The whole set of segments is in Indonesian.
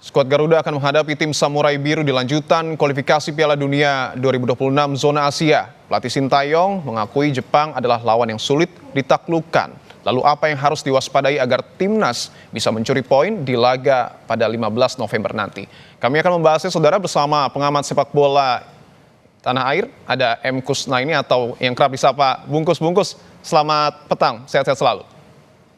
Skuad Garuda akan menghadapi tim Samurai Biru di lanjutan kualifikasi Piala Dunia 2026 zona Asia. Pelatih Sintayong mengakui Jepang adalah lawan yang sulit ditaklukkan. Lalu apa yang harus diwaspadai agar timnas bisa mencuri poin di laga pada 15 November nanti? Kami akan membahasnya saudara bersama pengamat sepak bola tanah air. Ada M. Kusnaini atau yang kerap disapa Bungkus. Bungkus, selamat petang, sehat-sehat selalu.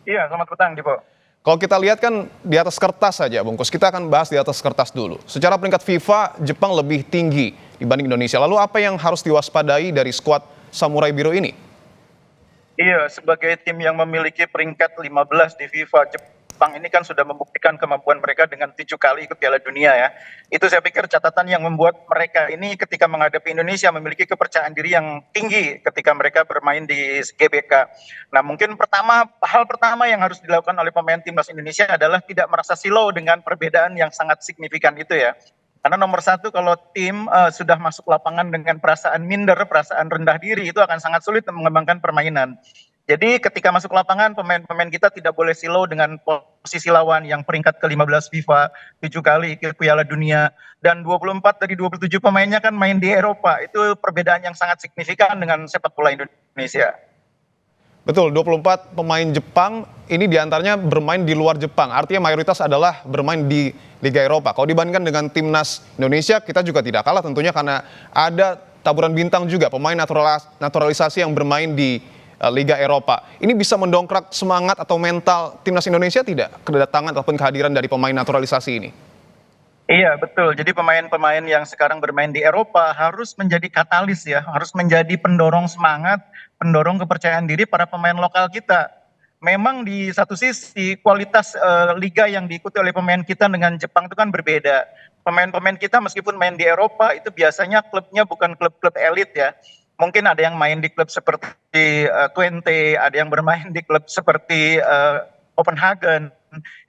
Iya, selamat petang, Dipo. Kalau kita lihat kan di atas kertas saja, Bungkus. Kita akan bahas di atas kertas dulu. Secara peringkat FIFA, Jepang lebih tinggi dibanding Indonesia. Lalu apa yang harus diwaspadai dari skuad Samurai Biru ini? Iya, sebagai tim yang memiliki peringkat 15 di FIFA, Jepang ini kan sudah membuktikan kemampuan mereka dengan 7 kali ikut Piala Dunia ya. Itu saya pikir catatan yang membuat mereka ini ketika menghadapi Indonesia memiliki kepercayaan diri yang tinggi ketika mereka bermain di GBK. Nah, mungkin hal pertama yang harus dilakukan oleh pemain timnas Indonesia adalah tidak merasa silau dengan perbedaan yang sangat signifikan itu ya. Karena nomor satu, kalau tim sudah masuk lapangan dengan perasaan minder, perasaan rendah diri, itu akan sangat sulit mengembangkan permainan. Jadi ketika masuk lapangan, pemain-pemain kita tidak boleh silau dengan posisi lawan yang peringkat ke-15 FIFA, 7 kali ikut Piala Dunia, dan 24 dari 27 pemainnya kan main di Eropa. Itu perbedaan yang sangat signifikan dengan sepak bola Indonesia. Betul, 24 pemain Jepang ini diantaranya bermain di luar Jepang. Artinya mayoritas adalah bermain di Liga Eropa. Kalau dibandingkan dengan timnas Indonesia, kita juga tidak kalah tentunya karena ada taburan bintang juga, pemain naturalisasi yang bermain di Liga Eropa. Ini bisa mendongkrak semangat atau mental timnas Indonesia tidak? Kedatangan ataupun kehadiran dari pemain naturalisasi ini? Iya, betul. Jadi pemain-pemain yang sekarang bermain di Eropa harus menjadi katalis ya, harus menjadi pendorong semangat, pendorong kepercayaan diri para pemain lokal kita. Memang di satu sisi kualitas liga yang diikuti oleh pemain kita dengan Jepang itu kan berbeda. Pemain-pemain kita meskipun main di Eropa itu biasanya klubnya bukan klub-klub elit ya. Mungkin ada yang main di klub seperti Twente, ada yang bermain di klub seperti Copenhagen.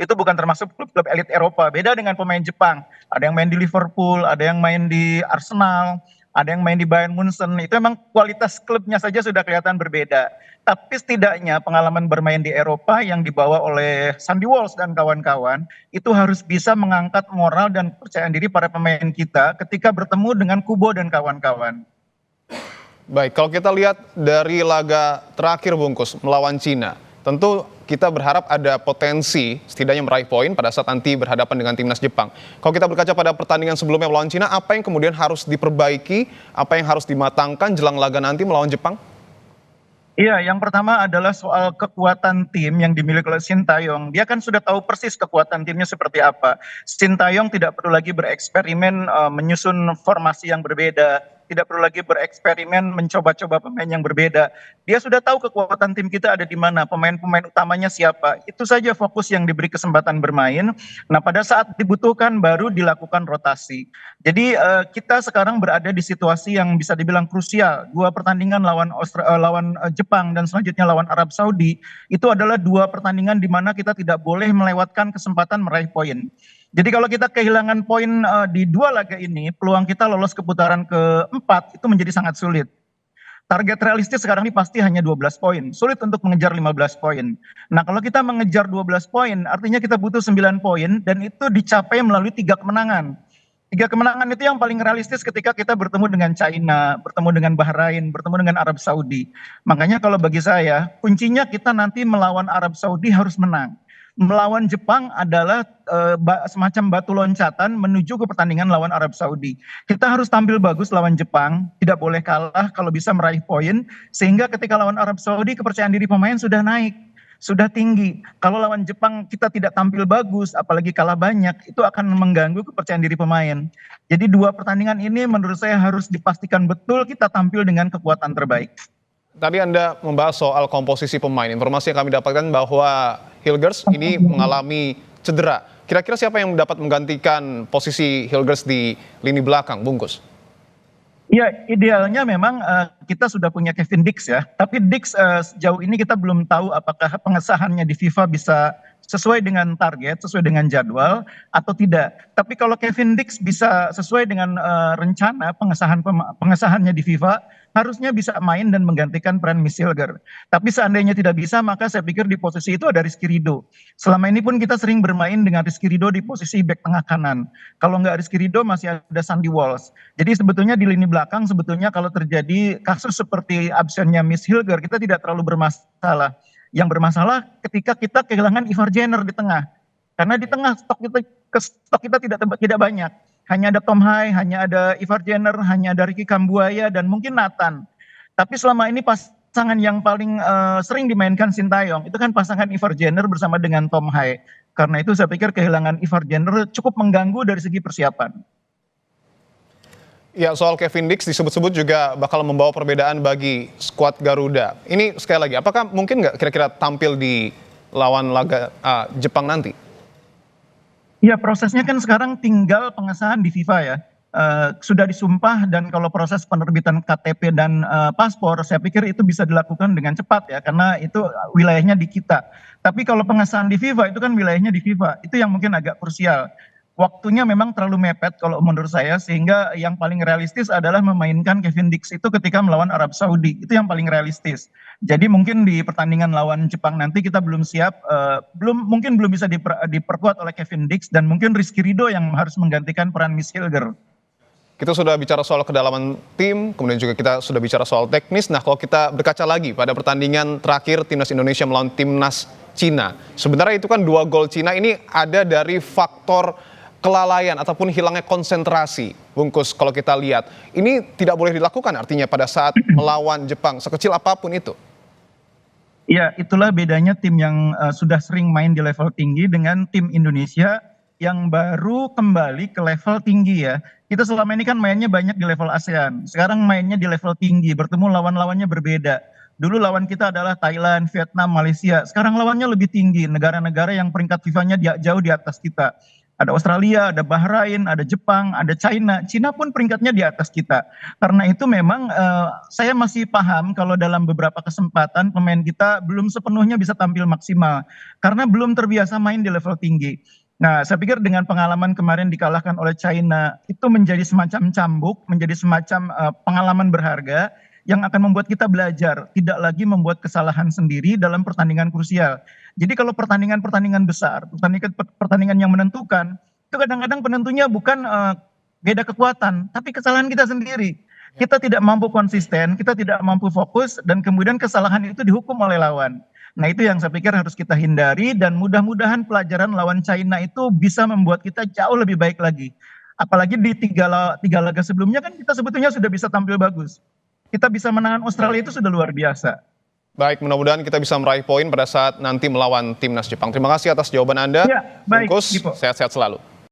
Itu bukan termasuk klub-klub elit Eropa. Beda dengan pemain Jepang. Ada yang main di Liverpool, ada yang main di Arsenal, ada yang main di Bayern Munchen. Itu memang kualitas klubnya saja sudah kelihatan berbeda. Tapi setidaknya pengalaman bermain di Eropa yang dibawa oleh Sandy Walsh dan kawan-kawan itu harus bisa mengangkat moral dan kepercayaan diri para pemain kita ketika bertemu dengan Kubo dan kawan-kawan. Baik, kalau kita lihat dari laga terakhir Bungkus melawan Cina, tentu kita berharap ada potensi setidaknya meraih poin pada saat nanti berhadapan dengan timnas Jepang. Kalau kita berkaca pada pertandingan sebelumnya melawan Cina, apa yang kemudian harus diperbaiki, apa yang harus dimatangkan jelang laga nanti melawan Jepang? Iya, yang pertama adalah soal kekuatan tim yang dimiliki oleh Sintayong. Dia kan sudah tahu persis kekuatan timnya seperti apa. Sintayong tidak perlu lagi bereksperimen menyusun formasi yang berbeda, tidak perlu lagi bereksperimen mencoba-coba pemain yang berbeda. Dia sudah tahu kekuatan tim kita ada di mana, pemain-pemain utamanya siapa. Itu saja fokus yang diberi kesempatan bermain. Nah, pada saat dibutuhkan baru dilakukan rotasi. Jadi kita sekarang berada di situasi yang bisa dibilang krusial. Dua pertandingan lawan Jepang dan selanjutnya lawan Arab Saudi itu adalah dua pertandingan di mana kita tidak boleh melewatkan kesempatan meraih poin. Jadi kalau kita kehilangan poin di dua laga ini, peluang kita lolos ke putaran keempat itu menjadi sangat sulit. Target realistis sekarang ini pasti hanya 12 poin. Sulit untuk mengejar 15 poin. Nah, kalau kita mengejar 12 poin, artinya kita butuh 9 poin dan itu dicapai melalui 3 kemenangan. 3 kemenangan itu yang paling realistis ketika kita bertemu dengan China, bertemu dengan Bahrain, bertemu dengan Arab Saudi. Makanya kalau bagi saya, kuncinya kita nanti melawan Arab Saudi harus menang. Melawan Jepang adalah semacam batu loncatan menuju ke pertandingan lawan Arab Saudi. Kita harus tampil bagus lawan Jepang, tidak boleh kalah kalau bisa meraih poin, sehingga ketika lawan Arab Saudi kepercayaan diri pemain sudah naik, sudah tinggi. Kalau lawan Jepang kita tidak tampil bagus, apalagi kalah banyak, itu akan mengganggu kepercayaan diri pemain. Jadi dua pertandingan ini menurut saya harus dipastikan betul kita tampil dengan kekuatan terbaik. Tadi Anda membahas soal komposisi pemain. Informasi yang kami dapatkan bahwa Hilgers ini mengalami cedera. Kira-kira siapa yang dapat menggantikan posisi Hilgers di lini belakang, Bungkus? Ya, idealnya memang kita sudah punya Kevin Dix ya. Tapi Dix sejauh ini kita belum tahu apakah pengesahannya di FIFA bisa sesuai dengan target, sesuai dengan jadwal atau tidak. Tapi kalau Kevin Dix bisa sesuai dengan rencana pengesahannya di FIFA, harusnya bisa main dan menggantikan peran Miss Hilger. Tapi seandainya tidak bisa, maka saya pikir di posisi itu ada Rizky Ridho. Selama ini pun kita sering bermain dengan Rizky Ridho di posisi bek tengah kanan. Kalau nggak Rizky Ridho masih ada Sandy Walsh. Jadi sebetulnya di lini belakang sebetulnya kalau terjadi kasus seperti absennya Miss Hilger, kita tidak terlalu bermasalah. Yang bermasalah ketika kita kehilangan Ivar Jenner di tengah. Karena di tengah stok kita tidak banyak. Hanya ada Tom Hai, hanya ada Ivar Jenner, hanya ada Ricky Kambuaya, dan mungkin Nathan. Tapi selama ini pasangan yang paling sering dimainkan Sintayong, itu kan pasangan Ivar Jenner bersama dengan Tom Hai. Karena itu saya pikir kehilangan Ivar Jenner cukup mengganggu dari segi persiapan. Ya, soal Kevin Dix disebut-sebut juga bakal membawa perbedaan bagi skuad Garuda. Ini sekali lagi, apakah mungkin nggak kira-kira tampil di lawan laga Jepang nanti? Ya, prosesnya kan sekarang tinggal pengesahan di FIFA ya. Sudah disumpah dan kalau proses penerbitan KTP dan paspor, saya pikir itu bisa dilakukan dengan cepat ya, karena itu wilayahnya di kita. Tapi kalau pengesahan di FIFA itu kan wilayahnya di FIFA, itu yang mungkin agak krusial. Waktunya memang terlalu mepet kalau menurut saya, sehingga yang paling realistis adalah memainkan Kevin Dix itu ketika melawan Arab Saudi. Itu yang paling realistis. Jadi mungkin di pertandingan lawan Jepang nanti kita belum siap, mungkin belum bisa diperkuat oleh Kevin Dix, dan mungkin Rizky Ridho yang harus menggantikan peran Miss Hilger. Kita sudah bicara soal kedalaman tim, kemudian juga kita sudah bicara soal teknis. Nah, kalau kita berkaca lagi pada pertandingan terakhir Timnas Indonesia melawan Timnas Cina, sebenarnya itu kan 2 gol Cina ini ada dari faktor kelalaian ataupun hilangnya konsentrasi. Bungkus, kalau kita lihat, ini tidak boleh dilakukan artinya pada saat melawan Jepang, sekecil apapun itu. Ya, itulah bedanya tim yang sudah sering main di level tinggi dengan tim Indonesia yang baru kembali ke level tinggi ya. Kita selama ini kan mainnya banyak di level ASEAN. Sekarang mainnya di level tinggi, bertemu lawan-lawannya berbeda. Dulu lawan kita adalah Thailand, Vietnam, Malaysia. Sekarang lawannya lebih tinggi, negara-negara yang peringkat FIFA-nya jauh di atas kita. Ada Australia, ada Bahrain, ada Jepang, ada China. China pun peringkatnya di atas kita. Karena itu memang saya masih paham kalau dalam beberapa kesempatan pemain kita belum sepenuhnya bisa tampil maksimal. Karena belum terbiasa main di level tinggi. Nah, saya pikir dengan pengalaman kemarin dikalahkan oleh China, itu menjadi semacam cambuk, menjadi semacam pengalaman berharga yang akan membuat kita belajar, tidak lagi membuat kesalahan sendiri dalam pertandingan krusial. Jadi kalau pertandingan-pertandingan besar, pertandingan yang menentukan, itu kadang-kadang penentunya bukan beda kekuatan, tapi kesalahan kita sendiri. Kita tidak mampu konsisten, kita tidak mampu fokus, dan kemudian kesalahan itu dihukum oleh lawan. Nah, itu yang saya pikir harus kita hindari, dan mudah-mudahan pelajaran lawan China itu bisa membuat kita jauh lebih baik lagi. Apalagi di tiga laga sebelumnya kan kita sebetulnya sudah bisa tampil bagus. Kita bisa menangkan Australia itu sudah luar biasa. Baik, mudah-mudahan kita bisa meraih poin pada saat nanti melawan Timnas Jepang. Terima kasih atas jawaban Anda. Ya, baik, Bungkus, Dipo. sehat-sehat selalu.